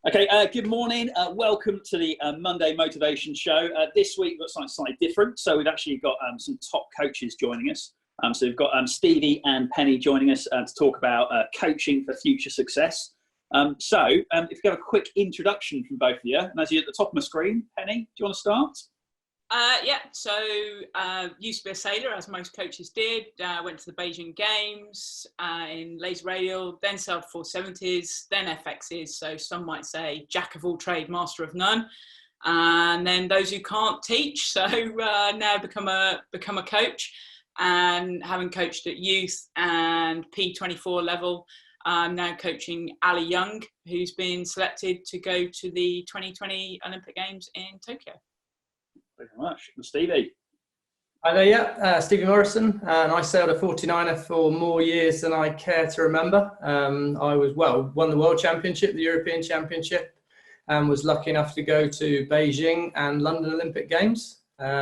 Okay, good morning. Welcome to the Monday Motivation Show. This week we've got something slightly different. So we've actually got some top coaches joining us. So we've got Stevie and Penny joining us to talk about coaching for future success. If you have a quick introduction from both of you, and as you're at the top of my screen, Penny, do you want to start? Used to be a sailor, as most coaches did. Went to the Beijing Games in laser radial, then sailed 470s, then FXs. So some might say jack of all trade, master of none. And then those who can't teach. So now become a coach, and having coached at youth and P24 level, I'm now coaching Ali Young, who's been selected to go to the 2020 Olympic Games in Tokyo. Thank you very much. And Stevie. Hi there, Stevie Morrison, and I sailed a 49er for more years than I care to remember. I won the World Championship, the European Championship, and was lucky enough to go to Beijing and London Olympic Games.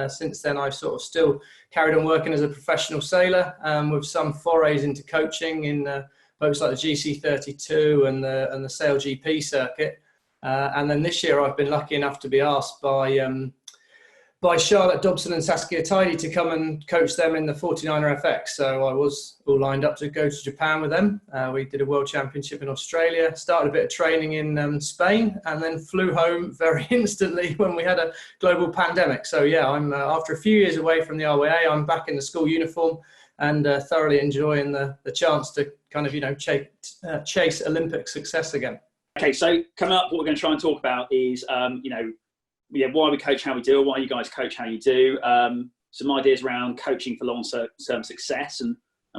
Since then, I've sort of still carried on working as a professional sailor, with some forays into coaching in boats like the GC32 and the Sail GP circuit. And then this year, I've been lucky enough to be asked by Charlotte Dobson and Saskia Tidy to come and coach them in the 49er FX. So I was all lined up to go to Japan with them. We did a World Championship in Australia, started a bit of training in Spain, and then flew home very instantly when we had a global pandemic. So yeah, I'm after a few years away from the RWA, I'm back in the school uniform and thoroughly enjoying the chance to kind of, chase Olympic success again. Okay, so coming up, what we're going to try and talk about is, why we coach how we do, or why you guys coach how you do. Some ideas around coaching for long-term success and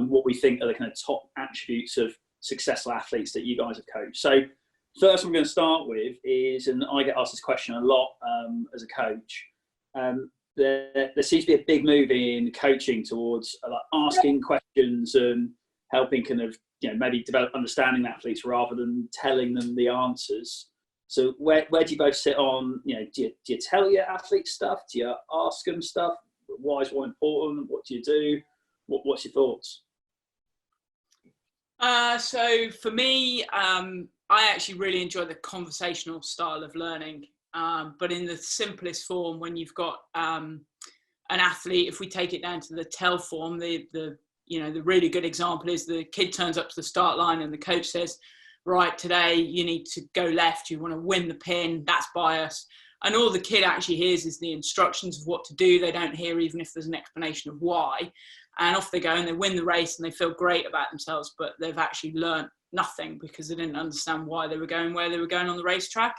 what we think are the kind of top attributes of successful athletes that you guys have coached. So first I'm going to start with is, and I get asked this question a lot as a coach, there seems to be a big move in coaching towards asking questions and helping kind of, maybe develop understanding athletes rather than telling them the answers. So where do you both sit on, do you tell your athletes stuff? Do you ask them stuff? Why is what important? What do you do? What's your thoughts? So for me, I actually really enjoy the conversational style of learning, but in the simplest form. When you've got an athlete, if we take it down to the tell form, the really good example is the kid turns up to the start line and the coach says, right, today you need to go left, you want to win the pin, that's bias. And all the kid actually hears is the instructions of what to do. They don't hear even if there's an explanation of why. And off they go and they win the race and they feel great about themselves, but they've actually learnt nothing because they didn't understand why they were going where they were going on the racetrack.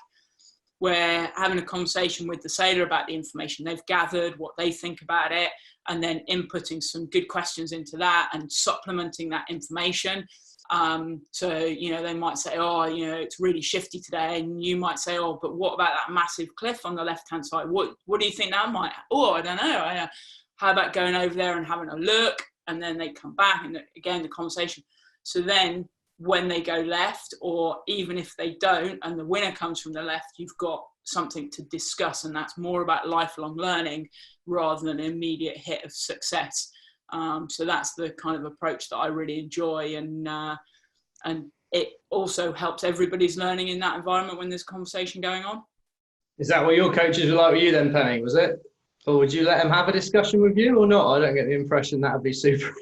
Where having a conversation with the sailor about the information they've gathered, what they think about it, and then inputting some good questions into that and supplementing that information. They might say, it's really shifty today. And you might say, but what about that massive cliff on the left-hand side? What do you think that might? I don't know. How about going over there and having a look? And then they come back and again, the conversation. So then when they go left, or even if they don't, and the winner comes from the left, you've got something to discuss. And that's more about lifelong learning rather than an immediate hit of success. So that's the kind of approach that I really enjoy, and it also helps everybody's learning in that environment when there's conversation going on. Is that what your coaches were like with you then, Penny? Was it? Or would you let them have a discussion with you or not? I don't get the impression that would be super.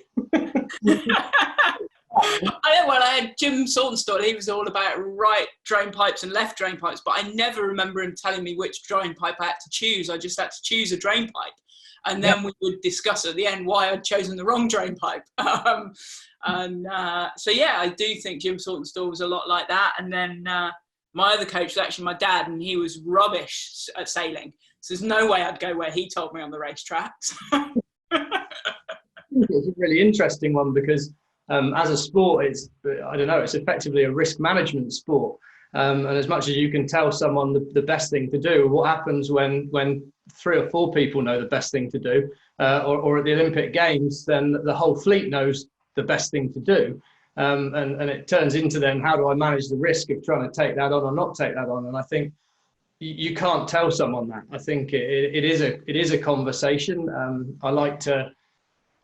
I had Jim Saltonstall. He was all about right drain pipes and left drain pipes, but I never remember him telling me which drain pipe I had to choose. I just had to choose a drain pipe. And then we would discuss at the end why I'd chosen the wrong drain pipe. I do think Jim Saltonstall was a lot like that. And then my other coach was actually my dad, and he was rubbish at sailing. So there's no way I'd go where he told me on the racetrack. It's a really interesting one because as a sport, it's effectively a risk management sport. And as much as you can tell someone the best thing to do, what happens when 3 or 4 people know the best thing to do, or at the Olympic Games, then the whole fleet knows the best thing to do. And it turns into then, how do I manage the risk of trying to take that on or not take that on? And I think you can't tell someone that. I think it is a conversation. I like to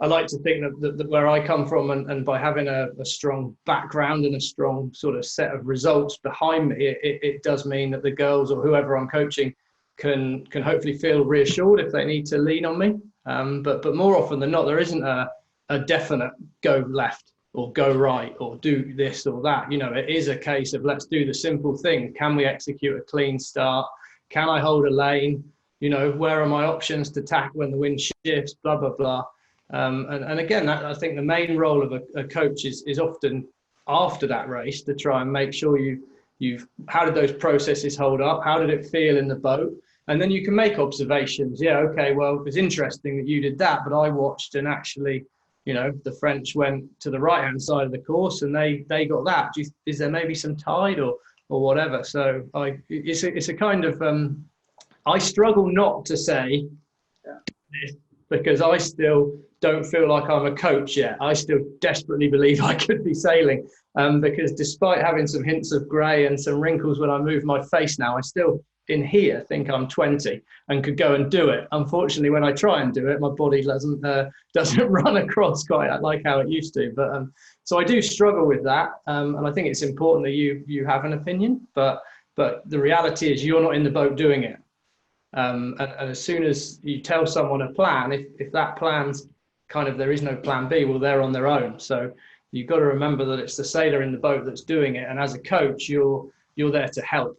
I like to think that where I come from, and by having a strong background and a strong sort of set of results behind me, it does mean that the girls or whoever I'm coaching can hopefully feel reassured if they need to lean on me. But more often than not, there isn't a definite go left or go right or do this or that. You know, it is a case of let's do the simple thing. Can we execute a clean start? Can I hold a lane? You know, where are my options to tack when the wind shifts? Blah, blah, blah. And again, I think the main role of a coach is often after that race to try and make sure you've how did those processes hold up? How did it feel in the boat? And then you can make observations. Yeah, okay, well, it's interesting that you did that, but I watched and actually, you know, the French went to the right-hand side of the course and they got that. Is there maybe some tide or whatever? So it's a kind of, I struggle not to say this because I still don't feel like I'm a coach yet. I still desperately believe I could be sailing because despite having some hints of grey and some wrinkles when I move my face now, I still in here think I'm 20 and could go and do it. Unfortunately, when I try and do it, my body doesn't run across quite like how it used to. But so I do struggle with that, and I think it's important that you have an opinion. But the reality is you're not in the boat doing it. And as soon as you tell someone a plan, if that plan's kind of there is no plan B, well, they're on their own. So you've got to remember that it's the sailor in the boat that's doing it, and as a coach, you're there to help.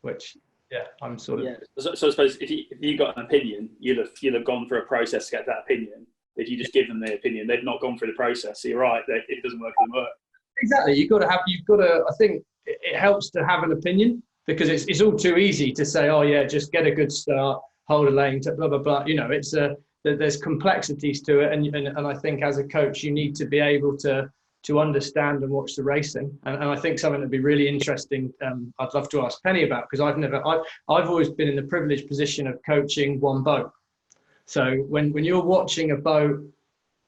Which, yeah, I'm sort of. Yeah. So I suppose if you got an opinion, you'll have gone through a process to get that opinion. If you just give them the opinion, they've not gone through the process. So you're right, it doesn't work, it doesn't work. Exactly. You've got to. I think it helps to have an opinion because it's all too easy to say, oh yeah, just get a good start, hold a lane, blah blah blah. You know, there's complexities to it, and I think as a coach, you need to be able to understand and watch the racing. And I think something that'd be really interesting, I'd love to ask Penny about, because I've always been in the privileged position of coaching one boat. So when you're watching a boat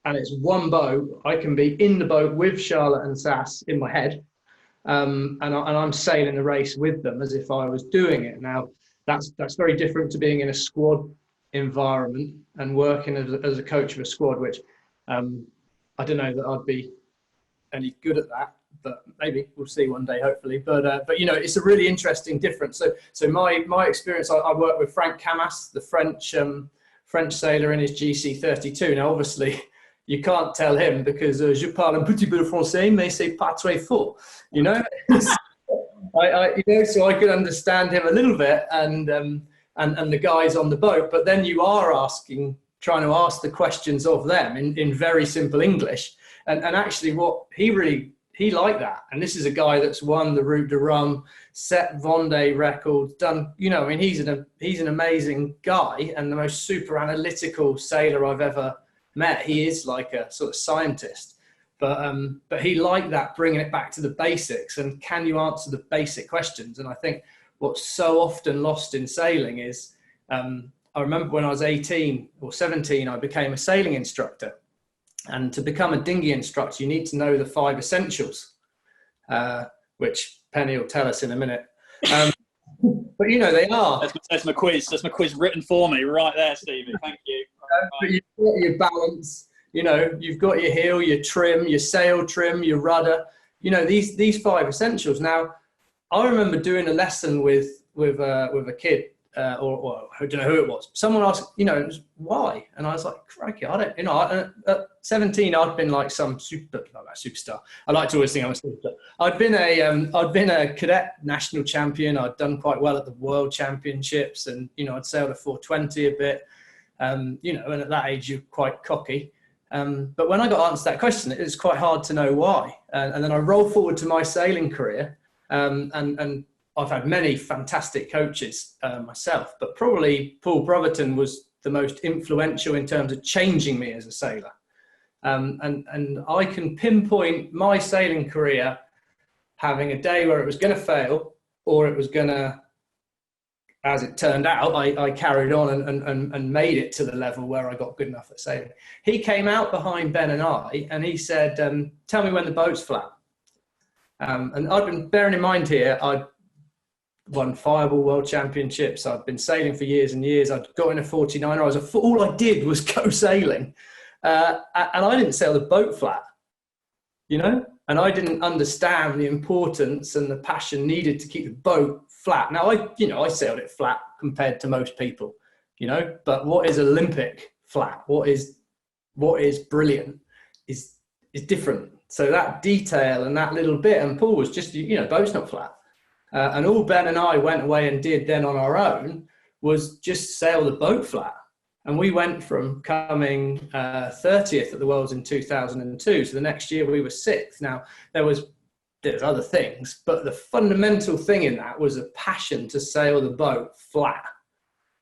and it's one boat, I can be in the boat with Charlotte and Sass in my head, and I'm sailing the race with them as if I was doing it. Now, that's very different to being in a squad environment and working as a coach of a squad, which I don't know that I'd be any good at that, but maybe we'll see one day, hopefully. But you know, it's a really interesting difference. So my experience, I work with Frank Camas, the French sailor in his GC32. Now, obviously, you can't tell him because je parle un petit peu de français, mais c'est pas très fort. You know, so I could understand him a little bit, and the guys on the boat. But then you are trying to ask the questions of them in very simple English. And actually what he liked that. And this is a guy that's won the Route de Rome, set Vendée records, done, you know, I mean, he's an amazing guy and the most super analytical sailor I've ever met. He is like a sort of scientist, but he liked that, bringing it back to the basics. And can you answer the basic questions? And I think what's so often lost in sailing is, I remember when I was 18 or 17, I became a sailing instructor. And to become a dinghy instructor, you need to know the 5 essentials, which Penny will tell us in a minute. But you know, they are. That's my quiz. That's my quiz written for me right there, Stevie. Thank you. But you've got your balance. You know, you've got your heel, your trim, your sail trim, your rudder. You know, these 5 essentials. Now, I remember doing a lesson with a kid. Or I don't know who it was. Someone asked, you know, why? And I was like, crikey, I don't, you know, at 17, I'd been like some superstar. I like to always think I'm a superstar. I'd been a cadet national champion. I'd done quite well at the world championships, and, you know, I'd sailed a 420 a bit, you know, and at that age, you're quite cocky. But when I got answered that question, it was quite hard to know why. And then I roll forward to my sailing career, and I've had many fantastic coaches myself, but probably Paul Brotherton was the most influential in terms of changing me as a sailor. And I can pinpoint my sailing career having a day where it was going to fail, or it was going to, as it turned out, I carried on and made it to the level where I got good enough at sailing. He came out behind Ben and I, and he said, tell me when the boat's flat. And I've been bearing in mind here, I'd won Fireball World Championships. I'd been sailing for years and years. I'd got in a 49er. All I did was go sailing. and I didn't sail the boat flat, you know, and I didn't understand the importance and the passion needed to keep the boat flat. Now, I sailed it flat compared to most people, you know, but what is Olympic flat? What is brilliant is different. So that detail and that little bit, and Paul was just, you know, boat's not flat. And all Ben and I went away and did then on our own was just sail the boat flat. And we went from coming 30th at the Worlds in 2002 to the next year we were 6th. Now, there's other things, but the fundamental thing in that was a passion to sail the boat flat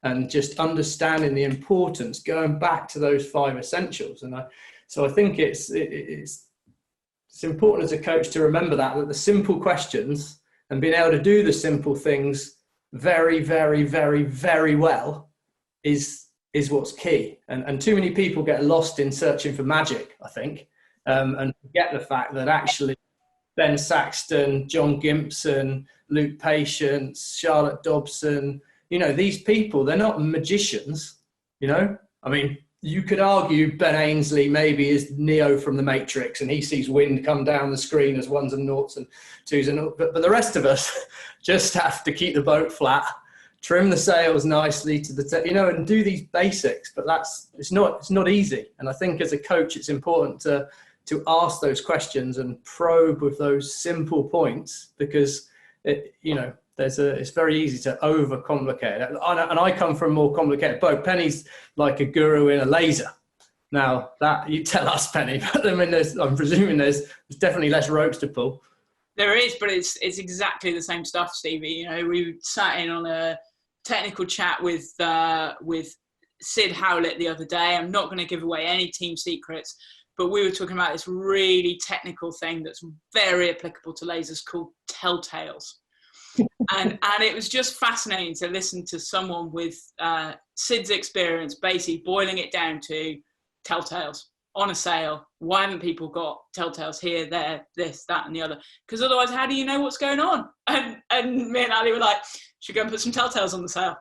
and just understanding the importance, going back to those 5 essentials. And so I think it's important as a coach to remember that the simple questions and being able to do the simple things very, very, very, very well is what's key. And too many people get lost in searching for magic, I think, and forget the fact that actually Ben Saxton, John Gimpson, Luke Patience, Charlotte Dobson, you know, these people, they're not magicians, you know. I mean, you could argue Ben Ainsley maybe is Neo from the Matrix and he sees wind come down the screen as ones and noughts and twos and noughts. But the rest of us just have to keep the boat flat, trim the sails nicely to the, you know, and do these basics. But it's not easy. And I think as a coach, it's important to ask those questions and probe with those simple points, because it's very easy to overcomplicate it. And I come from a more complicated boat. Penny's like a guru in a laser. Now that you tell us, Penny, but I mean, I'm presuming there's definitely less ropes to pull. There is, but it's exactly the same stuff, Stevie. You know, we sat in on a technical chat with Sid Howlett the other day. I'm not going to give away any team secrets, but we were talking about this really technical thing that's very applicable to lasers called telltales. And it was just fascinating to listen to someone with Sid's experience basically boiling it down to telltales on a sail. Why haven't people got telltales here, there, this, that and the other? Because otherwise, how do you know what's going on? And me and Ali were like, should we go and put some telltales on the sail?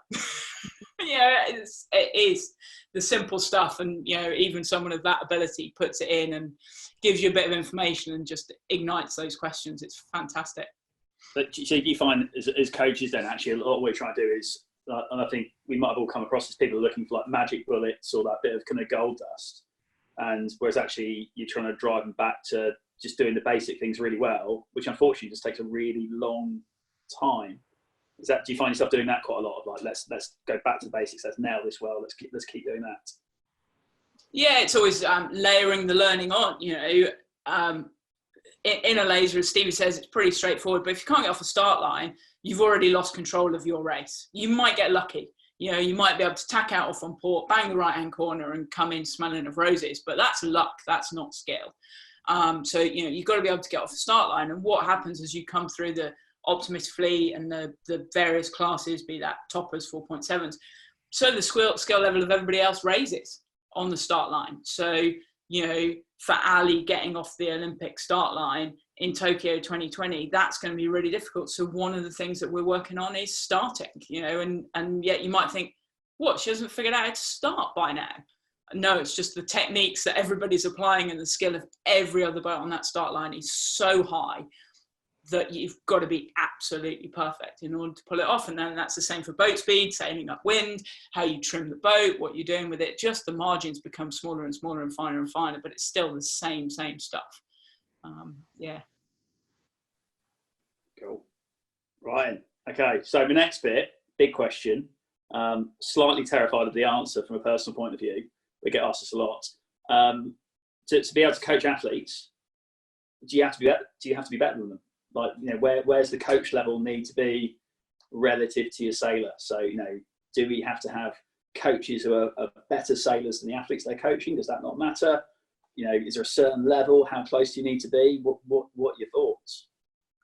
It is the simple stuff, and you know, even someone of that ability puts it in and gives you a bit of information and just ignites those questions. It's fantastic. But so you find as coaches then actually a lot of what we're trying to do is, and I think we might have all come across as people looking for like magic bullets or that bit of kind of gold dust, and whereas actually you're trying to drive them back to just doing the basic things really well, which unfortunately just takes a really long time. Do you find yourself doing that quite a lot of like, let's go back to the basics, let's nail this well, let's keep doing that? Yeah, it's always layering the learning on, you know. In a laser, as Stevie says, it's pretty straightforward, but if you can't get off the start line, you've already lost control of your race. You might get lucky. You know, you might be able to tack out off on port, bang the right-hand corner and come in smelling of roses, but that's luck, that's not skill. So, you know, you've got to be able to get off the start line. And what happens as you come through the Optimist fleet and the various classes, be that toppers, 4.7s, so the skill level of everybody else raises on the start line. So, you know, for Ali getting off the Olympic start line in Tokyo 2020, that's going to be really difficult. So one of the things that we're working on is starting, you know, and yet you might think, what, she hasn't figured out how to start by now? No, it's just the techniques that everybody's applying and the skill of every other boat on that start line is so high that you've got to be absolutely perfect in order to pull it off. And then that's the same for boat speed, sailing upwind, how you trim the boat, what you're doing with it. Just the margins become smaller and smaller and finer, but it's still the same stuff. Yeah. Cool. Ryan. Okay, so the next bit, big question. Slightly terrified of the answer from a personal point of view. We get asked this a lot. To be able to coach athletes, do you have to be better than them? Like, you know, where's the coach level need to be relative to your sailor? So, you know, do we have to have coaches who are better sailors than the athletes they're coaching? Does that not matter? You know, is there a certain level? How close do you need to be? What are your thoughts?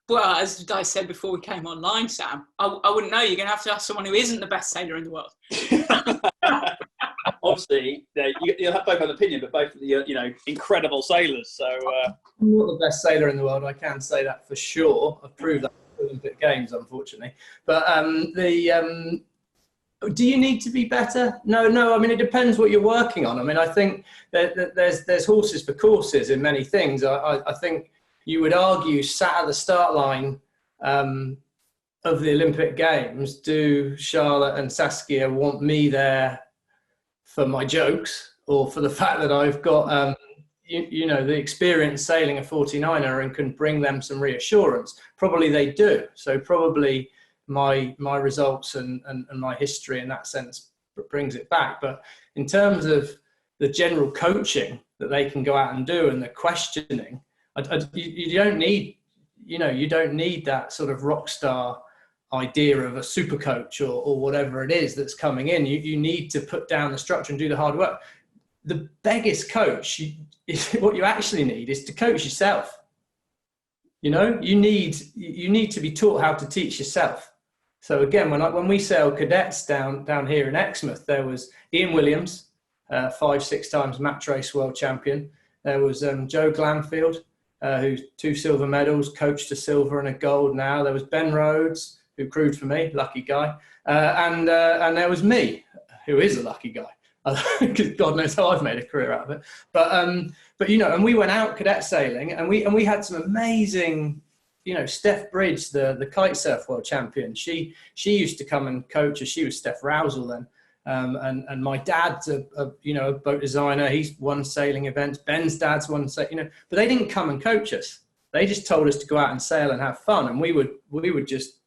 Well, as I said before we came online, Sam, I wouldn't know. You're going to have to ask someone who isn't the best sailor in the world. Obviously, you'll have both an opinion, but both of the, you know, incredible sailors. So I'm not the best sailor in the world. I can say that for sure. I've proved that at the Olympic Games, unfortunately. But Do you need to be better? No. I mean, it depends what you're working on. I mean, I think that there's horses for courses in many things. I think you would argue, sat at the start line of the Olympic Games, do Charlotte and Saskia want me there for my jokes, or for the fact that I've got the experience sailing a 49er and can bring them some reassurance? Probably they do. So probably my results and my history in that sense brings it back. But in terms of the general coaching that they can go out and do, and the questioning, you don't need that sort of rock star idea of a super coach or whatever it is that's coming in. You need to put down the structure and do the hard work. The biggest coach, what you actually need is to coach yourself. You need to be taught how to teach yourself. So again, when we sailed cadets down here in Exmouth, there was Ian Williams, 5-6 times match race world champion. There was Joe Glanfield, who's 2 silver medals, coach to silver and a gold now. There was Ben Rhodes, who crewed for me, lucky guy. And there was me, who is a lucky guy, because God knows how I've made a career out of it. But and we went out cadet sailing, and we had some amazing, Steph Bridge, the kite surf world champion. She used to come and coach us. She was Steph Rousel then. And my dad's a boat designer. He's won sailing events. Ben's dad's won, but they didn't come and coach us. They just told us to go out and sail and have fun. And we would just,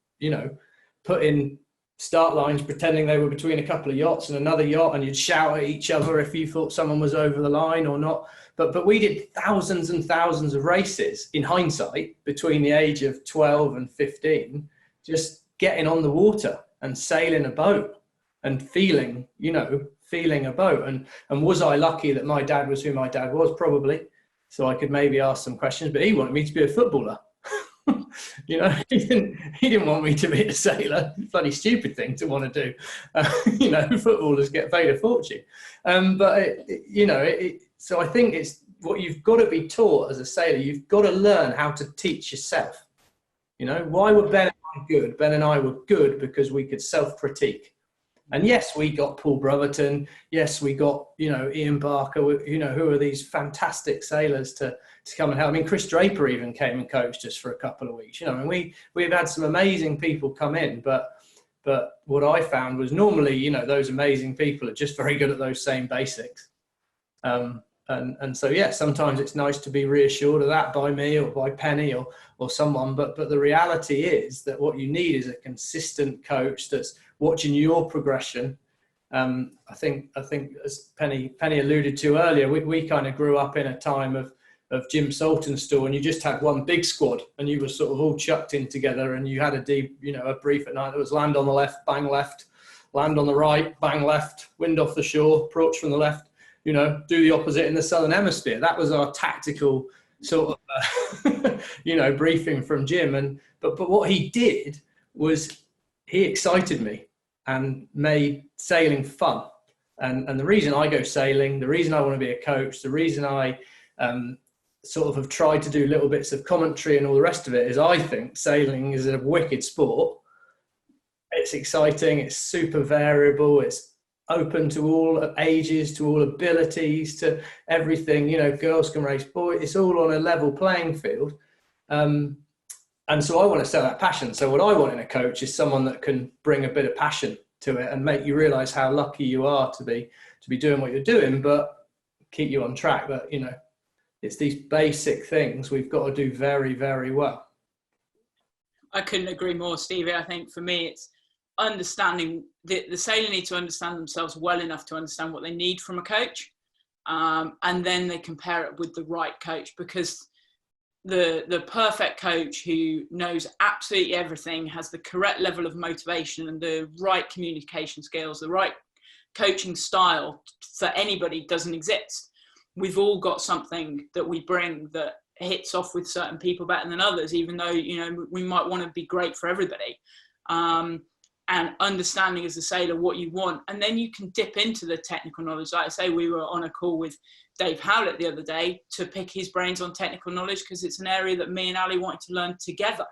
put in start lines pretending they were between a couple of yachts and another yacht, and you'd shout at each other if you thought someone was over the line or not. But we did thousands and thousands of races in hindsight between the age of 12 and 15, just getting on the water and sailing a boat and feeling a boat. And was I lucky that my dad was who my dad was? Probably. So I could maybe ask some questions, but he wanted me to be a footballer. He didn't want me to be a sailor. Bloody stupid thing to want to do. Footballers get paid a fortune. So I think it's what you've got to be taught as a sailor. You've got to learn how to teach yourself. Why were Ben and I good? Ben and I were good because we could self-critique. And yes, we got Paul Brotherton. Yes, we got, Ian Barker, who are these fantastic sailors to come and help. I mean, Chris Draper even came and coached us for a couple of weeks. And we've had some amazing people come in, but what I found was normally, those amazing people are just very good at those same basics. And so, yeah, sometimes it's nice to be reassured of that by me or by Penny or someone. But the reality is that what you need is a consistent coach that's watching your progression. I think as Penny alluded to earlier, we kind of grew up in a time of Jim Saltonstall, and you just had one big squad, and you were sort of all chucked in together, and you had a brief at night that was land on the left, bang left, land on the right, bang left, wind off the shore, approach from the left, do the opposite in the southern hemisphere. That was our tactical sort of briefing from Jim. But what he did was he excited me and made sailing fun. And the reason I go sailing, the reason I want to be a coach, the reason I sort of have tried to do little bits of commentary and all the rest of it is I think sailing is a wicked sport. It's exciting, it's super variable, it's open to all ages, to all abilities, to everything. Girls can race, boys, it's all on a level playing field. And so I want to sell that passion. So what I want in a coach is someone that can bring a bit of passion to it and make you realize how lucky you are to be doing what you're doing, but keep you on track. But, it's these basic things we've got to do very, very well. I couldn't agree more, Stevie. I think for me, it's understanding the sailor need to understand themselves well enough to understand what they need from a coach. And then they compare it with the right coach, because the perfect coach who knows absolutely everything, has the correct level of motivation and the right communication skills, the right coaching style for anybody doesn't exist. We've all got something that we bring that hits off with certain people better than others, even though, we might want to be great for everybody. And understanding as a sailor what you want. And then you can dip into the technical knowledge. Like I say, we were on a call with Dave Howlett the other day to pick his brains on technical knowledge, because it's an area that me and Ali wanted to learn together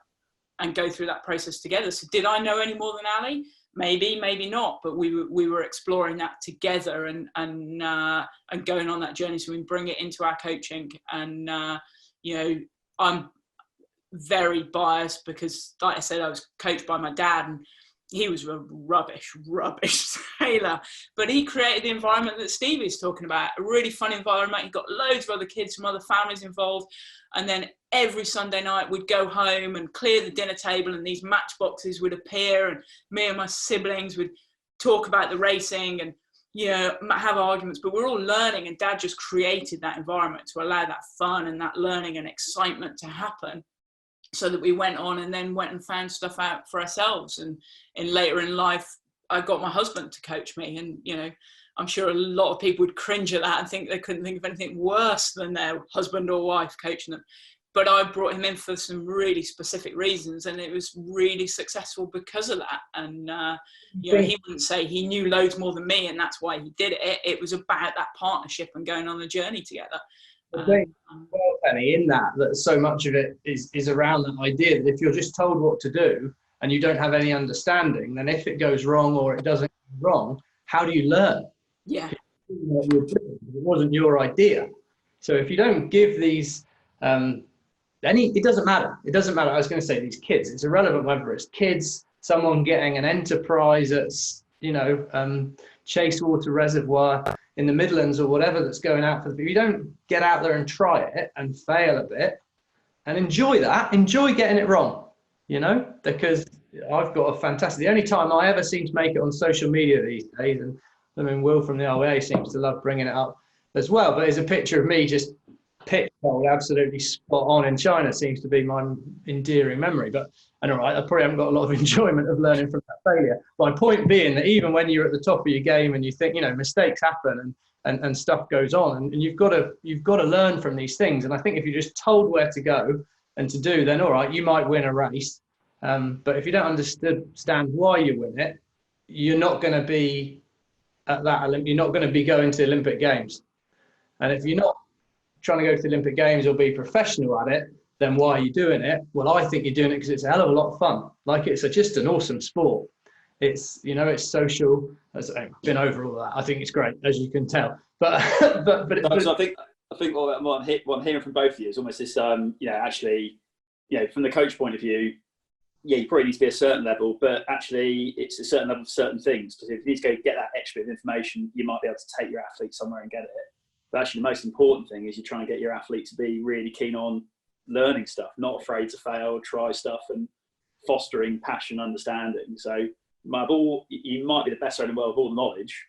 and go through that process together. So did I know any more than Ali? maybe not, but we were exploring that together and going on that journey. So we bring it into our coaching, and I'm very biased because, like I said, I was coached by my dad, and he was a rubbish sailor, but he created the environment that Stevie's talking about, a really fun environment. He got loads of other kids from other families involved, and then every Sunday night we'd go home and clear the dinner table, and these matchboxes would appear, and me and my siblings would talk about the racing and have arguments, but we're all learning, and Dad just created that environment to allow that fun and that learning and excitement to happen, so that we went on and then went and found stuff out for ourselves. And later in life, I got my husband to coach me, and I'm sure a lot of people would cringe at that and think they couldn't think of anything worse than their husband or wife coaching them. But I brought him in for some really specific reasons, and it was really successful because of that. And he wouldn't say he knew loads more than me, and that's why he did it. It was about that partnership and going on the journey together. Penny, in that so much of it is around that idea that if you're just told what to do and you don't have any understanding, then if it goes wrong or it doesn't go wrong, how do you learn? Yeah. It wasn't your idea. So if you don't give these it doesn't matter. It doesn't matter. I was going to say these kids. It's irrelevant whether it's kids, someone getting an enterprise at Chasewater Reservoir in the Midlands or whatever that's going out for. If you don't get out there and try it and fail a bit and enjoy getting it wrong, because I've got a fantastic, the only time I ever seem to make it on social media these days, and I mean, Will from the RWA seems to love bringing it up as well, but there's a picture of me just pitch hold absolutely spot on in China, seems to be my endearing memory. But and all right, I probably haven't got a lot of enjoyment of learning from that failure. My point being that even when you're at the top of your game and you think, mistakes happen and stuff goes on, and you've got to learn from these things. And I think if you're just told where to go and to do, then all right, you might win a race. But if you don't understand why you win it, you're not going to be at that. You're not going to be going to Olympic Games. And if you're not trying to go to the Olympic Games or be professional at it, then why are you doing it? Well, I think you're doing it because it's a hell of a lot of fun. Like, it's just an awesome sport. It's, it's social. I've been over all that. I think it's great, as you can tell. But I think what I'm hearing from both of you is almost this, actually, from the coach point of view, you probably need to be a certain level, but actually it's a certain level for certain things. Because if you need to go get that extra bit of information, you might be able to take your athlete somewhere and get it. But actually the most important thing is you're trying to get your athlete to be really keen on learning stuff, not afraid to fail, try stuff, and fostering passion, understanding. So you might be the best in the world with all the knowledge.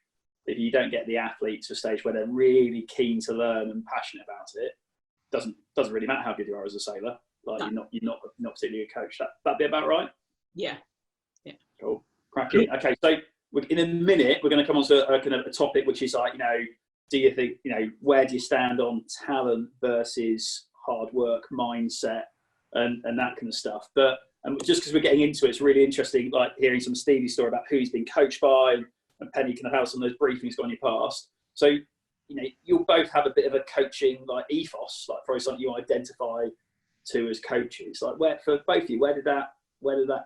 If you don't get the athlete to a stage where they're really keen to learn and passionate about it, doesn't really matter how good you are as a sailor. Like, no. you're not particularly a good coach. That'd be about right? Yeah. Cool. Cracking. Okay, so in a minute we're going to come on to a topic which is like, do you think, where do you stand on talent versus hard work, mindset, and that kind of stuff? But just because we're getting into it, it's really interesting, like hearing some Stevie story about who he's been coached by, and Penny kind of how some of those briefings got in your past. So, you'll both have a bit of a coaching like ethos, like probably something you identify to as coaches. Like, for both of you, where did that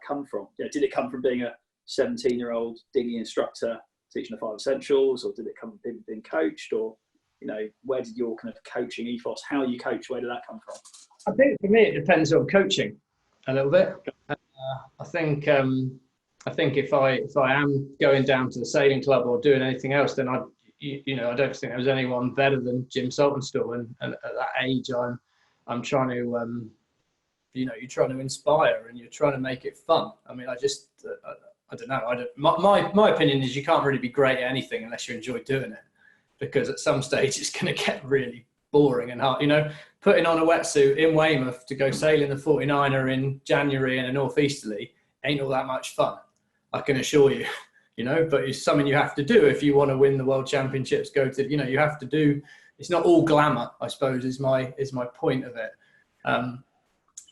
come from? Did it come from being a 17-year-old dinghy instructor teaching the 5 essentials, or did it come from being coached, or where did your kind of coaching ethos, how you coach, where did that come from? I think for me it depends on coaching a little bit. I think if I am going down to the sailing club or doing anything else, then I don't think there was anyone better than Jim Saltonstall, and at that age I'm trying to you're trying to inspire and you're trying to make it fun. I mean, I don't know. My opinion is you can't really be great at anything unless you enjoy doing it, because at some stage it's going to get really boring and hard. Putting on a wetsuit in Weymouth to go sailing the 49er in January in a northeasterly ain't all that much fun, I can assure you. But it's something you have to do if you want to win the World Championships. You have to do. It's not all glamour, I suppose, is my point of it.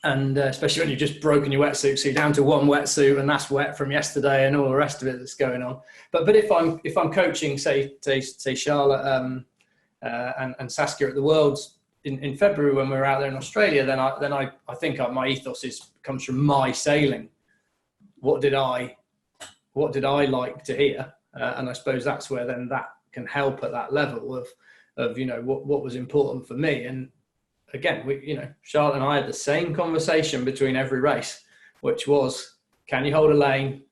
And especially when you've just broken your wetsuit, so you're down to one wetsuit and that's wet from yesterday and all the rest of it that's going on. But if I'm coaching, say Charlotte and Saskia at the Worlds in February when we were out there in Australia, then I think my ethos comes from my sailing. What did I what did I like to hear? And I suppose that's where then that can help at that level of you know, what was important for me. And again, Charlotte and I had the same conversation between every race, which was, can you hold a lane?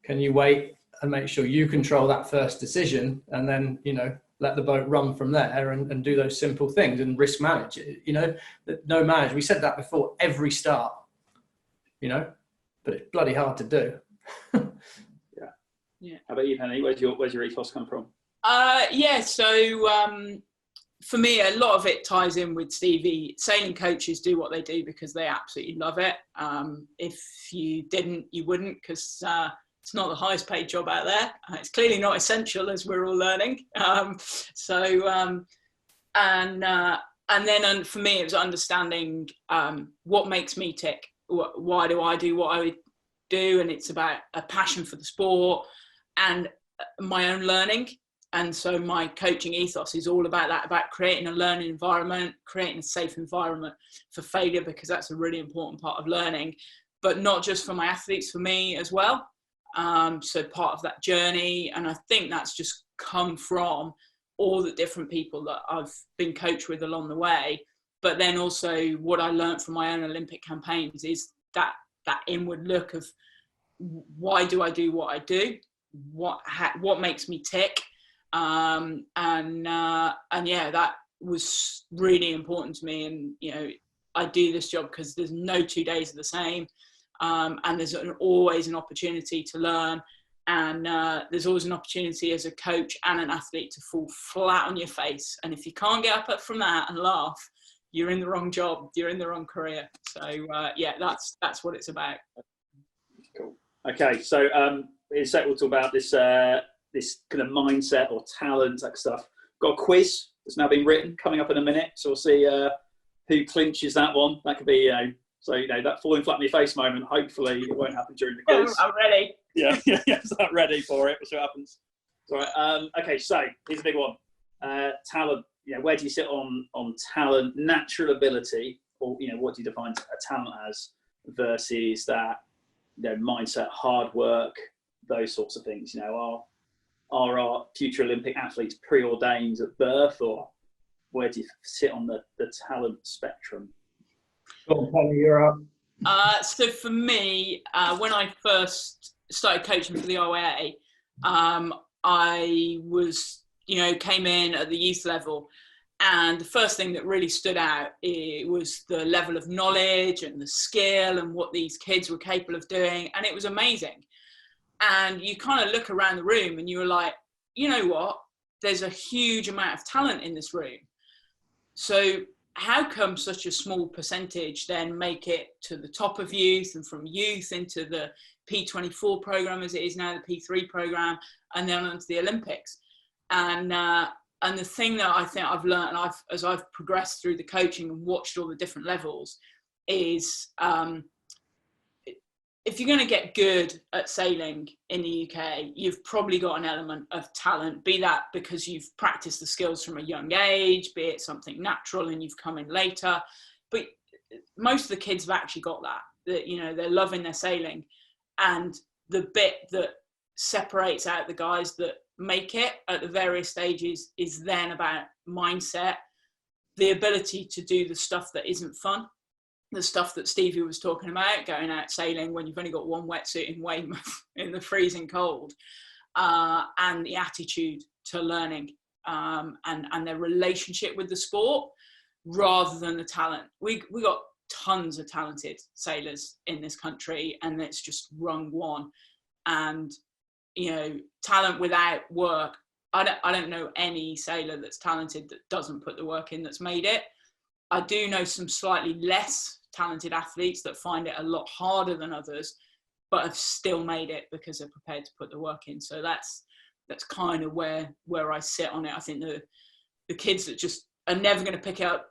Can you wait and make sure you control that first decision, and then, you know, let the boat run from there, and do those simple things and risk manage it. You know, no manage. We said that before every start, you know, but it's bloody hard to do. Yeah. How about you, Penny? Where's your ethos come from? So for me, a lot of it ties in with Stevie. Sailing coaches do what they do because they absolutely love it. If you didn't, you wouldn't, because it's not the highest paid job out there. It's clearly not essential, as we're all learning. And then for me, it was understanding what makes me tick. Why do I do what I do? And it's about a passion for the sport and my own learning. And so my coaching ethos is all about that, about creating a learning environment, creating a safe environment for failure, because that's a really important part of learning, but not just for my athletes, for me as well. So part of that journey, and I think that's just come from all the different people that I've been coached with along the way. But then also what I learned from my own Olympic campaigns is that inward look of, why do I do what I do? What makes me tick? And yeah, that was really important to me. And, you know, I do this job because there's no 2 days are the same. And there's always an opportunity to learn. And there's always an opportunity as a coach and an athlete to fall flat on your face. And if you can't get up from that and laugh, you're in the wrong job, you're in the wrong career. So yeah, that's what it's about. Cool. Okay, so in a sec we'll talk about this this kind of mindset or talent, that stuff. Got a quiz that's now been written coming up in a minute, so we'll see who clinches that one. That could be, you know, so, you know, that falling flat on your face moment, hopefully it won't happen during the quiz. I'm ready. Yeah, so I'm ready for it. We'll see what happens. All right. Okay, so here's a big one. Talent. You know, where do you sit on talent, natural ability, or, you know, what do you define a talent as versus that, you know, mindset, hard work, those sorts of things? You know, are our future Olympic athletes preordained at birth, or where do you sit on the talent spectrum? Go on, Penny, you're up. So for me, when I first started coaching for the OAA, I was, you know, came in at the youth level, and the first thing that really stood out was the level of knowledge and the skill and what these kids were capable of doing, and it was amazing. And you kind of look around the room and you were like, you know what, there's a huge amount of talent in this room. So how come such a small percentage then make it to the top of youth, and from youth into the P24 program, as it is now, the P3 program, and then onto the Olympics? And the thing that I think I've learned, and as I've progressed through the coaching and watched all the different levels, is if you're going to get good at sailing in the UK, you've probably got an element of talent, be that because you've practiced the skills from a young age, be it something natural and you've come in later. But most of the kids have actually got that, you know, they're loving their sailing. And the bit that separates out the guys that make it at the various stages is then about mindset, the ability to do the stuff that isn't fun. The stuff that Stevie was talking about, going out sailing when you've only got one wetsuit in Weymouth in the freezing cold, and the attitude to learning, and their relationship with the sport rather than the talent. We got tons of talented sailors in this country, and it's just rung one. And, you know, talent without work, I don't know any sailor that's talented that doesn't put the work in that's made it. I do know some slightly less talented athletes that find it a lot harder than others, but have still made it because they're prepared to put the work in. So that's kind of where I sit on it. I think the kids that just are never going to pick it up,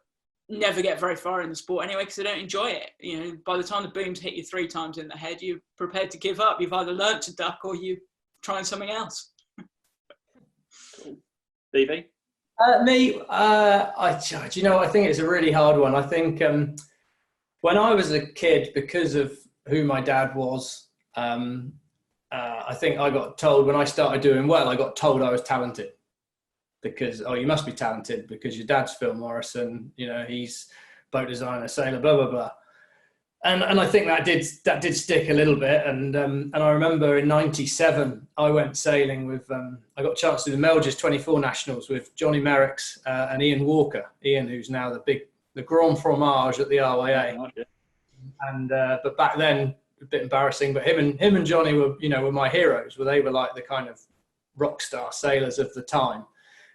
never get very far in the sport anyway, because they don't enjoy it. You know, by the time the booms hit you 3 times in the head, you're prepared to give up. You've either learned to duck or you're trying something else. Cool. Stevie? Me, do you know, I think it's a really hard one. I think when I was a kid, because of who my dad was, I think I got told when I started doing well, I got told I was talented because, oh, you must be talented because your dad's Phil Morrison, you know, he's boat designer, sailor, blah, blah, blah. And I think that did stick a little bit. And I remember in '97, I went sailing with, I got a chance to do the Melges 24 Nationals with Johnny Merricks and Ian Walker. Ian, who's now the Grand Fromage at the RYA. And but back then, a bit embarrassing, but him and Johnny were my heroes. Well, they were like the kind of rock star sailors of the time,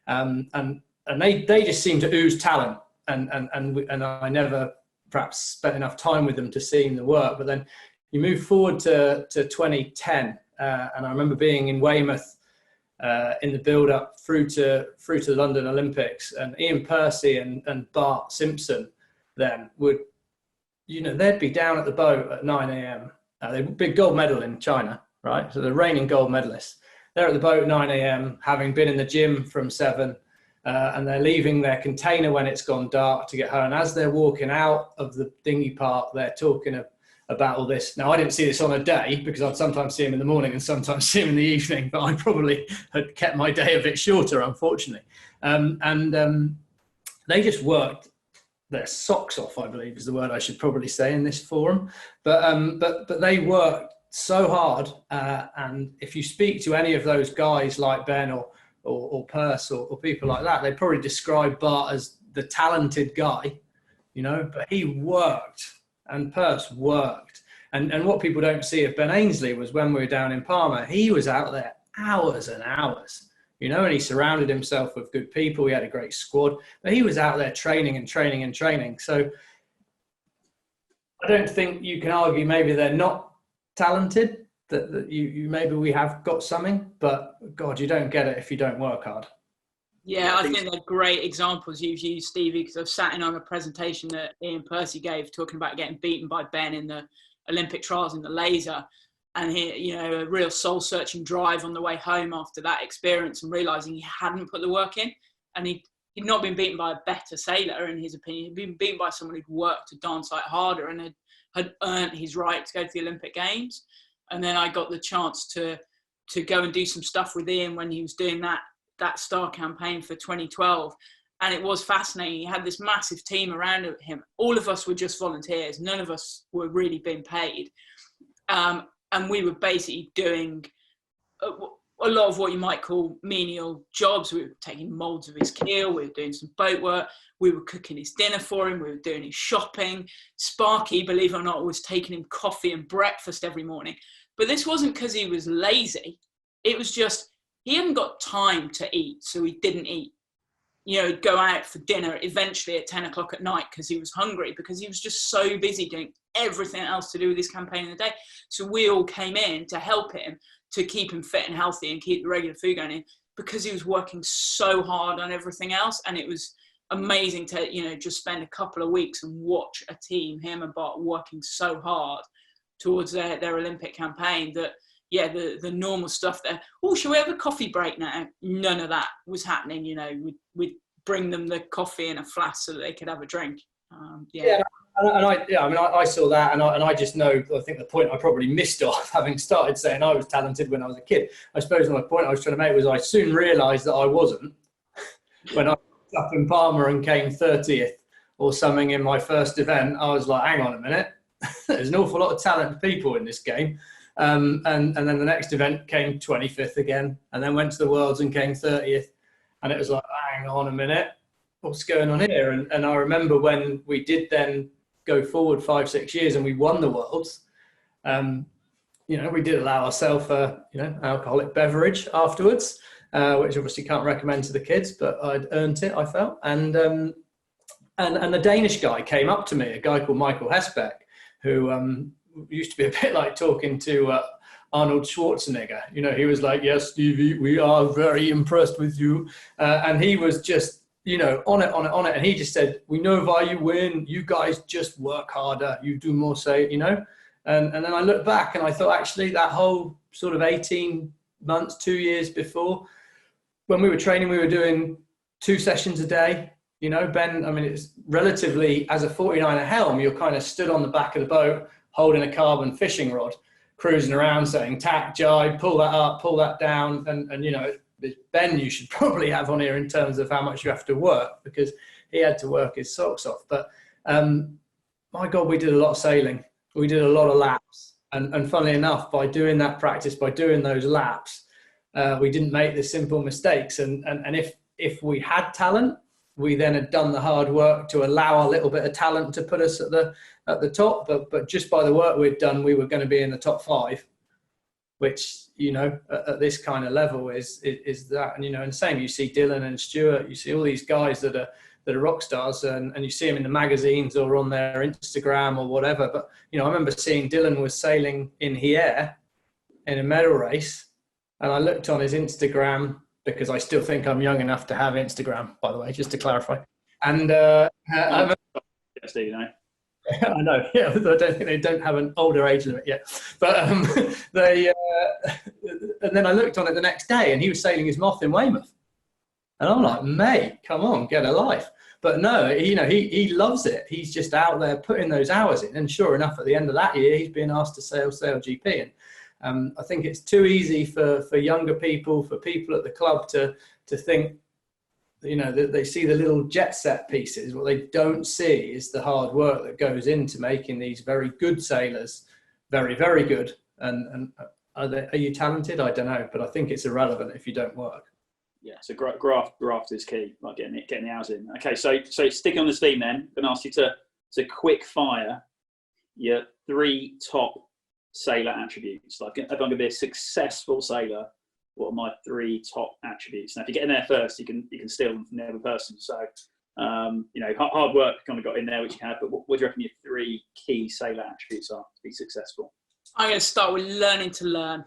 and they just seemed to ooze talent, and I never perhaps spent enough time with them to see the work. But then you move forward to 2010, and I remember being in Weymouth in the build up through to the London Olympics, and Ian Percy and Bart Simpson then would, they'd be down at the boat at 9 a.m. They were big gold medal in China, right? So the reigning gold medalists. They're at the boat at 9 a.m. having been in the gym from 7, and they're leaving their container when it's gone dark to get home. And as they're walking out of the dinghy park, they're talking about all this. Now, I didn't see this on a day because I'd sometimes see him in the morning and sometimes see him in the evening, but I probably had kept my day a bit shorter, unfortunately. They just worked their socks off, I believe is the word I should probably say in this forum. But they worked so hard. And if you speak to any of those guys like Ben or Perce or people like that, they probably describe Bart as the talented guy, but he worked and Perce worked. And what people don't see of Ben Ainsley was when we were down in Palma, he was out there hours and hours. And he surrounded himself with good people. We had a great squad, but he was out there training and training and training. So I don't think you can argue maybe they're not talented, that you maybe we have got something, but God, you don't get it if you don't work hard. Yeah, I think they're great examples you've used, Stevie, because I've sat in on a presentation that Ian Percy gave talking about getting beaten by Ben in the Olympic trials in the laser. And he, a real soul-searching drive on the way home after that experience and realising he hadn't put the work in. And he'd not been beaten by a better sailor, in his opinion. He'd been beaten by someone who'd worked a darn sight harder and had earned his right to go to the Olympic Games. And then I got the chance to go and do some stuff with Ian when he was doing that star campaign for 2012. And it was fascinating. He had this massive team around him. All of us were just volunteers. None of us were really being paid. And we were basically doing a lot of what you might call menial jobs. We were taking moulds of his keel. We were doing some boat work. We were cooking his dinner for him. We were doing his shopping. Sparky, believe it or not, was taking him coffee and breakfast every morning. But this wasn't because he was lazy. It was just he hadn't got time to eat, so he didn't eat. He'd go out for dinner eventually at 10 o'clock at night because he was hungry, because he was just so busy doing everything else to do with his campaign in the day. So we all came in to help him, to keep him fit and healthy and keep the regular food going in, because he was working so hard on everything else. And it was amazing to, just spend a couple of weeks and watch a team, him and Bart, working so hard towards their Olympic campaign that, yeah, the normal stuff there. Oh, shall we have a coffee break now? None of that was happening. We'd bring them the coffee in a flask so that they could have a drink. I saw that, and I just know. I think the point I probably missed off, having started saying I was talented when I was a kid. I suppose my point I was trying to make was I soon realised that I wasn't when I was up in Palma and came 30th or something in my first event. I was like, hang on a minute, there's an awful lot of talented people in this game. And then the next event came 25th again, and then went to the Worlds and came 30th. And it was like, hang on a minute, what's going on here? And I remember when we did then go forward 5-6 years and we won the Worlds, we did allow ourselves alcoholic beverage afterwards, which obviously can't recommend to the kids, but I'd earned it, I felt. And the Danish guy came up to me, a guy called Michael Hesbeck, who used to be a bit like talking to Arnold Schwarzenegger. He was like, yes, Stevie, we are very impressed with you. And he was just, on it. And he just said, we know why you win. You guys just work harder. You do more, And then I look back and I thought, actually, that whole sort of 18 months, 2 years before, when we were training, we were doing 2 sessions a day. Ben, it's relatively, as a 49er helm, you're kind of stood on the back of the boat holding a carbon fishing rod. cruising around saying tack, jibe, pull that up, pull that down, and you know, Ben you should probably have on here in terms of how much you have to work, because he had to work his socks off. But my God, we did a lot of sailing. We did a lot of laps. And funnily enough, by doing that practice, by doing those laps, we didn't make the simple mistakes. And if we had talent, we then had done the hard work to allow a little bit of talent to put us at the top. But just by the work we'd done, we were going to be in the top 5, which, you know, at this kind of level is that. And, you know, and same, you see Dylan and Stuart, you see all these guys that are rock stars, and you see them in the magazines or on their Instagram or whatever. But, you know, I remember seeing Dylan was sailing in here in a medal race, and I looked on his Instagram, because I still think I'm young enough to have Instagram, by the way, just to clarify. And I know, yeah, I don't think they don't have an older age limit yet. But and then I looked on it the next day, and he was sailing his moth in Weymouth. And I'm like, mate, come on, get a life. But no, you know, he loves it. He's just out there putting those hours in. And sure enough, at the end of that year, he's being asked to sail GP. And I think it's too easy for younger people, for people at the club to think, you know, that they see the little jet set pieces. What they don't see is the hard work that goes into making these very good sailors very, very good. And are you talented? I don't know, but I think it's irrelevant if you don't work. Yeah, so graft is key, like getting the hours in. Okay, so sticking on this theme then, I'm going to ask you to quick fire your 3 top sailor attributes. Like, if I'm going to be a successful sailor, what are my 3 top attributes? Now, if you get in there first, you can steal them from the other person. So, you know, hard work kind of got in there, which you have. But what do you reckon your 3 key sailor attributes are to be successful? I'm going to start with learning to learn.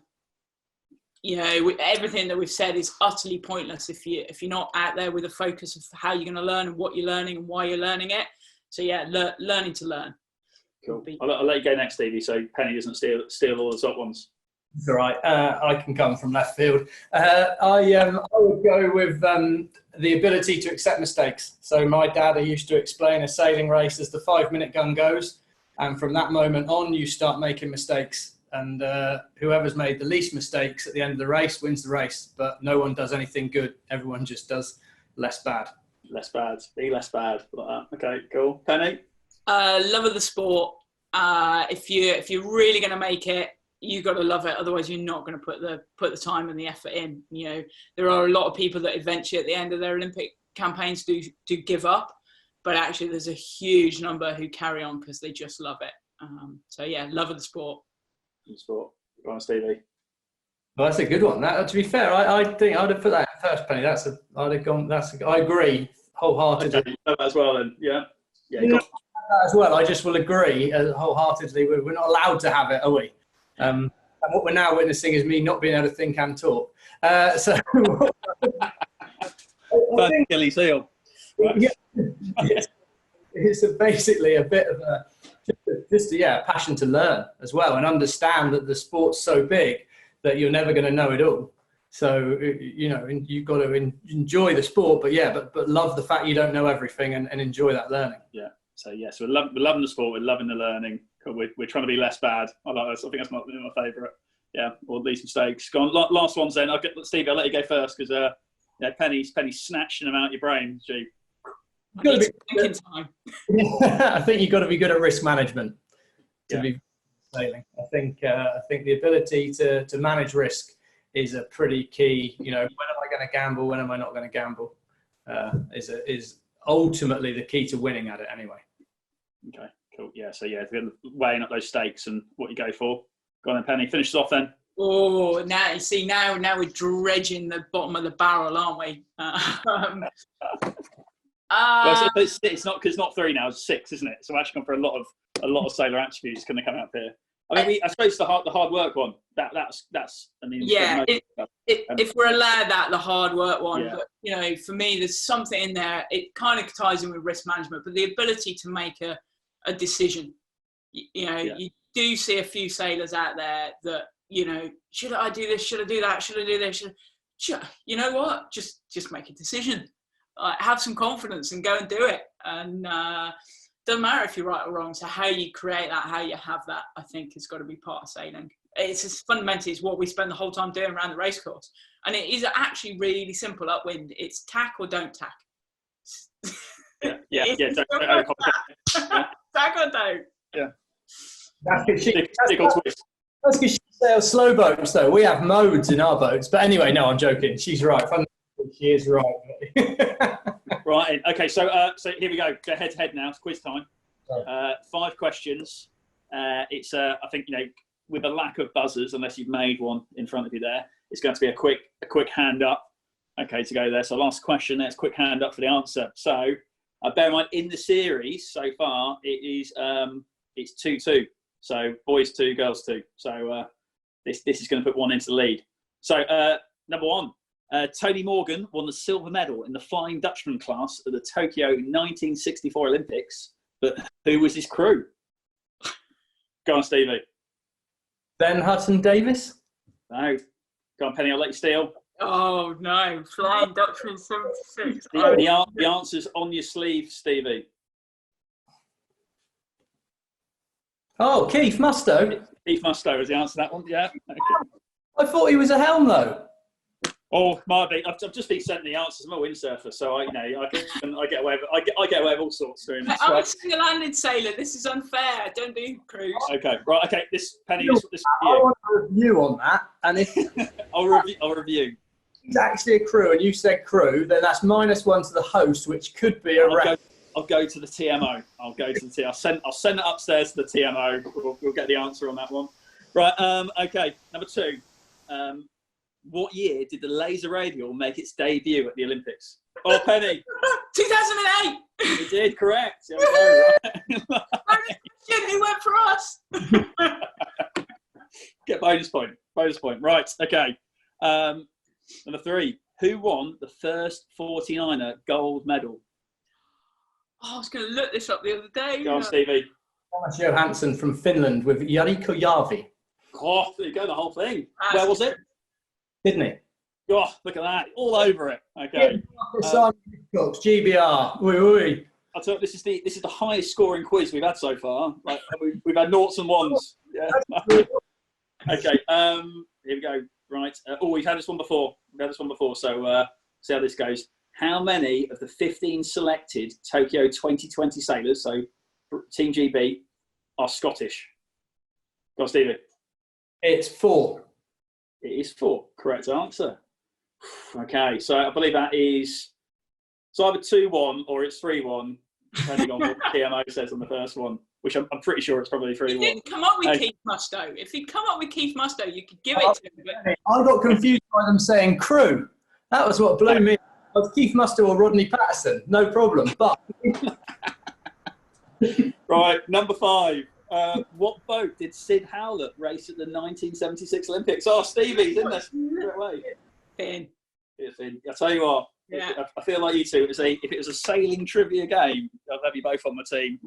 You know, everything that we've said is utterly pointless if you're not out there with a focus of how you're going to learn and what you're learning and why you're learning it. So yeah, learning to learn. Cool. I'll let you go next, Stevie, so Penny doesn't steal all the top ones. It's all right. I can come from left field. I would go with the ability to accept mistakes. So my dad used to explain a sailing race as the 5-minute gun goes, and from that moment on, you start making mistakes. And whoever's made the least mistakes at the end of the race wins the race. But no one does anything good. Everyone just does less bad. Less bad. Be less bad. Like that. Okay, cool. Penny? Love of the sport. If you're really going to make it, you got to love it. Otherwise, you're not going to put the time and the effort in. You know, there are a lot of people that eventually at the end of their Olympic campaigns do give up. But actually, there's a huge number who carry on because they just love it. So yeah, love of the sport. Sport. Go on, Stevie. Well, that's a good one. To be fair, I think I'd have put that in first, Penny. I agree wholeheartedly. Okay, that as well, then. Yeah. As well, I just will agree wholeheartedly. We're not allowed to have it, are we? And what we're now witnessing is me not being able to think and talk. So, Achilles heel. Yeah, it's basically a bit of a passion to learn as well, and understand that the sport's so big that you're never going to know it all. So, you know, you've got to enjoy the sport, but love the fact you don't know everything and enjoy that learning. Yeah. So we're loving the sport, we're loving the learning. We're trying to be less bad. I like that. I think that's my favourite. Yeah, all these mistakes. Go on, last ones then. Stevie, I'll let you go first because Penny's snatching them out your brain. Gee. Time. I think you've got to be good at risk management to be sailing. I think the ability to manage risk is a pretty key. You know, when am I going to gamble? When am I not going to gamble? Is ultimately the key to winning at it anyway. Okay, cool. Yeah, so weighing up those stakes and what you go for. Go on then, Penny. Finish us off then. Oh, now you see, now we're dredging the bottom of the barrel, aren't we? Well, it's not 3 now; it's 6, isn't it? So we're actually gone for a lot of sailor attributes going to come out here. I mean, I suppose the hard work one. That's. I mean, yeah. If we're allowed that, the hard work one. Yeah. But you know, for me, there's something in there. It kind of ties in with risk management, but the ability to make a decision. You know, you do see a few sailors out there that, you know, should I do this? Should I do that? Should I do this? Should you know what? Just make a decision. Have some confidence and go and do it. And doesn't matter if you're right or wrong. So how you create that, how you have that, I think has got to be part of sailing. It's fundamentally it's what we spend the whole time doing around the race course, and it is actually really simple upwind. It's tack or don't tack. Yeah. Don't overcomplicate. Tack or don't. Yeah. That's because twist. she sails slow boats, though. We have modes in our boats. But anyway, no, I'm joking. She's right. She is right. Right. Okay. So here we go. Go head to head now. It's quiz time. 5 questions. It's I think with a lack of buzzers, unless you've made one in front of you there, it's going to be a quick hand up. Okay, to go there. So last question. There's quick hand up for the answer. So bear in mind in the series so far it is it's 2-2. So boys 2, girls 2. So this is going to put one into the lead. So number 1, Tony Morgan won the silver medal in the Flying Dutchman class at the Tokyo 1964 Olympics. But who was his crew? Go on, Stevie. Ben Hutton Davis? No. Go on, Penny. I'll let you steal. Oh no, Flying Dutchman 76. The answer's on your sleeve, Stevie. Oh, Keith Mustoe. Keith Mustoe is the answer to that one. Yeah. Okay. I thought he was a helm though. Oh, might be. I've just been sent the answers. I'm a windsurfer, so I get away with I get away with all sorts doing this. I'm a single-handed sailor. This is unfair. I don't do cruise. Okay, right. Okay, this Penny. This I want a review on that, and if I'll review. It's actually a crew, and you said crew, then that's -1 to the host, which could be a record. I'll go to the TMO. I'll send it upstairs to the TMO. We'll get the answer on that one. Right. Okay. Number 2. What year did the laser radial make its debut at the Olympics? Oh, Penny. 2008. You did, correct. There we go. Who went for us? Get bonus point. Right. Okay. Number 3. Who won the first 49er gold medal? Oh, I was going to look this up the other day. Go on, Stevie. Thomas Johansson from Finland with Jarikko Järvi. Oh, there you go, the whole thing. Where was it? Sydney. Oh, look at that. All over it. Okay. GBR. Oui. I'll tell you, this is the highest scoring quiz we've had so far. Like, we've had noughts and ones. Yeah. Okay. Here we go. Right. We've had this one before. So see how this goes. How many of the 15 selected Tokyo 2020 sailors, so Team GB, are Scottish? Go on, Stevie. It's 4. It is 4. Correct answer. Okay, so I believe that is it's either 2-1 or it's 3-1, depending on what the TMO says on the first one, which I'm pretty sure it's probably 3-1. You didn't come up with Keith Mustoe. If you'd come up with Keith Mustoe, you could give it to him. But I got confused by them saying crew. That was what blew me. Keith Mustoe or Rodney Patterson, no problem. But right, number 5. What boat did Sid Howlett race at the 1976 Olympics? Oh, Stevie's in there straight away. Finn. I tell you what, yeah. I feel like you two. If it was a sailing trivia game, I'd have you both on my team.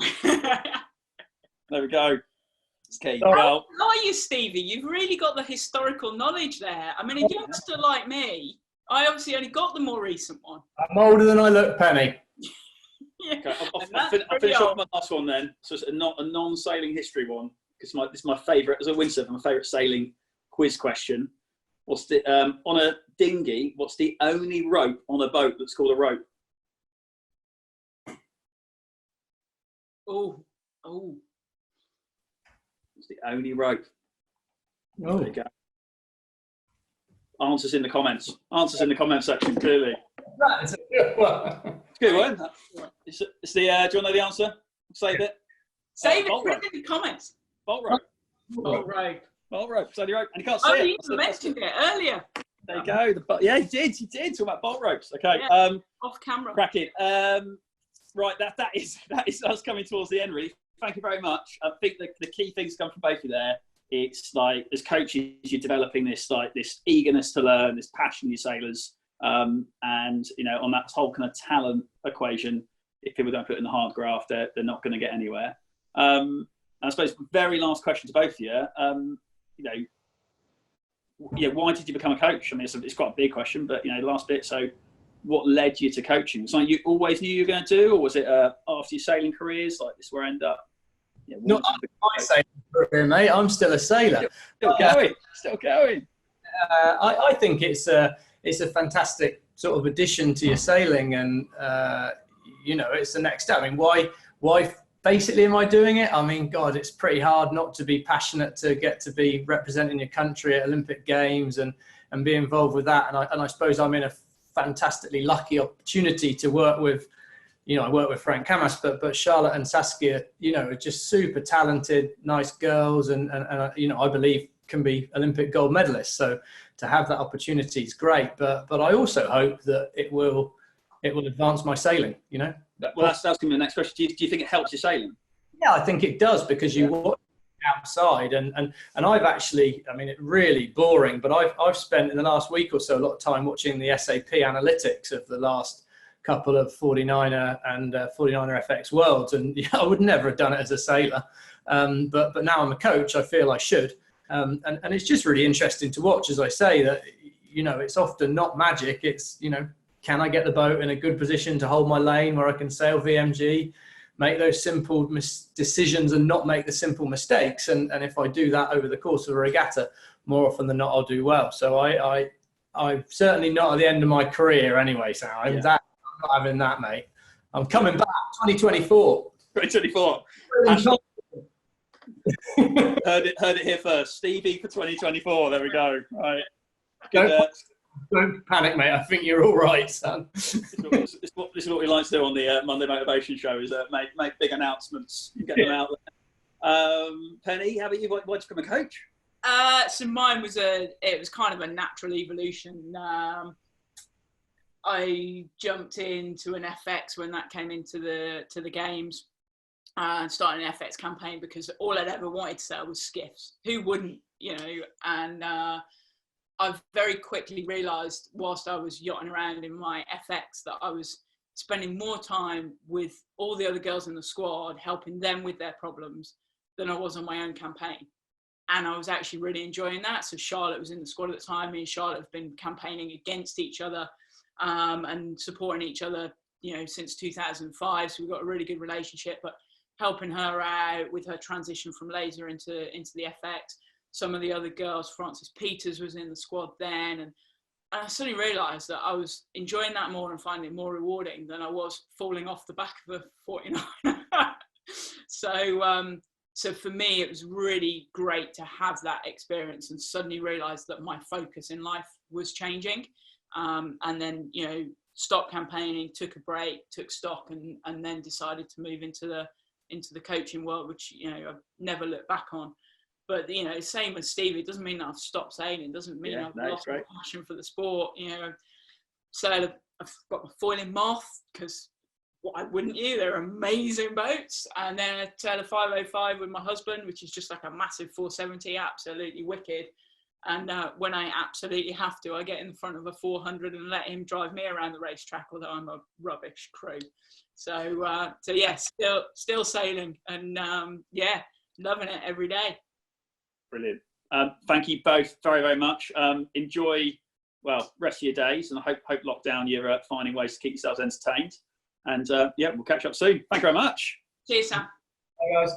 There we go. It's key. Well, are you, Stevie? You've really got the historical knowledge there. I mean, a youngster like me, I obviously only got the more recent one. I'm older than I look, Penny. Yeah. Okay, I'll finish off my last one then. So it's a non-sailing history one, because this is my favourite, as a windsurfer, my favourite sailing quiz question. What's the on a dinghy? What's the only rope on a boat that's called a rope? Oh. It's the only rope. Oh. There you go. Answers in the comments. Answers in the comment section, clearly. That's a good one. It's good, wasn't it? It's the. Do you want to know the answer? Save it. Save it. Put it in the comments. Bolt rope. Bolt rope. Bolt rope. It's only rope, and you can't see Oh, it. you mentioned it earlier. There you go. Yeah, you did. Talk about bolt ropes. Okay. Yeah, off camera. Cracking. Right. That is us coming towards the end. Really. Thank you very much. I think the key things come from both of you there. It's like, as coaches, you're developing this eagerness to learn, this passion in your sailors, and on that whole kind of talent equation. If people don't put in the hard graft, they're not going to get anywhere. And I suppose very last question to both of you. Why did you become a coach? I mean, it's quite a big question, but last bit. So, what led you to coaching? Something you always knew you were going to do, or was it after your sailing careers, like this, where I end up? Yeah, Not my sailing career, mate. I'm still a sailor. Still going. Still going. I think it's a fantastic sort of addition to your sailing, and it's the next step. I mean, why basically am I doing it? I mean, God, it's pretty hard not to be passionate to get to be representing your country at Olympic Games and be involved with that. And I suppose I'm in a fantastically lucky opportunity to work with. I work with Frank Camas, but Charlotte and Saskia, are just super talented, nice girls, and I believe can be Olympic gold medalists. So to have that opportunity is great. But I also hope that it will advance my sailing. Well, that's going to be the next question. Do you think it helps your sailing? Yeah, I think it does, because you watch outside, and I've actually, I mean, it's really boring, but I've spent in the last week or so a lot of time watching the SAP analytics of the last couple of 49er and 49er FX Worlds, and I would never have done it as a sailor, but now I'm a coach, I feel I should, and it's just really interesting to watch, as I say, that it's often not magic, it's can I get the boat in a good position to hold my lane where I can sail VMG, make those simple decisions and not make the simple mistakes, and if I do that over the course of a regatta, more often than not I'll do well. So I'm certainly not at the end of my career anyway, so I'm not having that, mate. I'm coming back 2024. 2024. Heard it here first. Stevie for 2024. There we go. Right. Don't panic, mate. I think you're all right, son. This is what we like to do on the Monday Motivation Show, is make big announcements, get them out there. Penny, how about you? Why'd you become a coach? So mine was kind of a natural evolution. I jumped into an FX when that came into the games, and started an FX campaign because all I'd ever wanted to sell was skiffs. Who wouldn't, And I've very quickly realised, whilst I was yachting around in my FX, that I was spending more time with all the other girls in the squad, helping them with their problems, than I was on my own campaign. And I was actually really enjoying that. So Charlotte was in the squad at the time. Me and Charlotte have been campaigning against each other and supporting each other, since 2005. So we've got a really good relationship, but helping her out with her transition from laser into the FX. Some of the other girls, Frances Peters was in the squad then. And I suddenly realised that I was enjoying that more and finding it more rewarding than I was falling off the back of a 49. So for me, it was really great to have that experience and suddenly realise that my focus in life was changing. And then, stopped campaigning, took a break, took stock, and then decided to move into the coaching world, which, I've never looked back on. But, same as Stevie, it doesn't mean that I've stopped sailing. It doesn't mean I've lost my passion for the sport. So I've got my foiling moth, because why wouldn't you? They're amazing boats. And then I sail a 505 with my husband, which is just like a massive 470, absolutely wicked. And when I absolutely have to, I get in the front of a 400 and let him drive me around the racetrack, although I'm a rubbish crew. So yeah, still sailing, and loving it every day. Brilliant. Thank you both very, very much. Enjoy, rest of your days, and I hope lockdown you're finding ways to keep yourselves entertained. And we'll catch up soon. Thank you very much. Cheers, Sam. Bye, guys.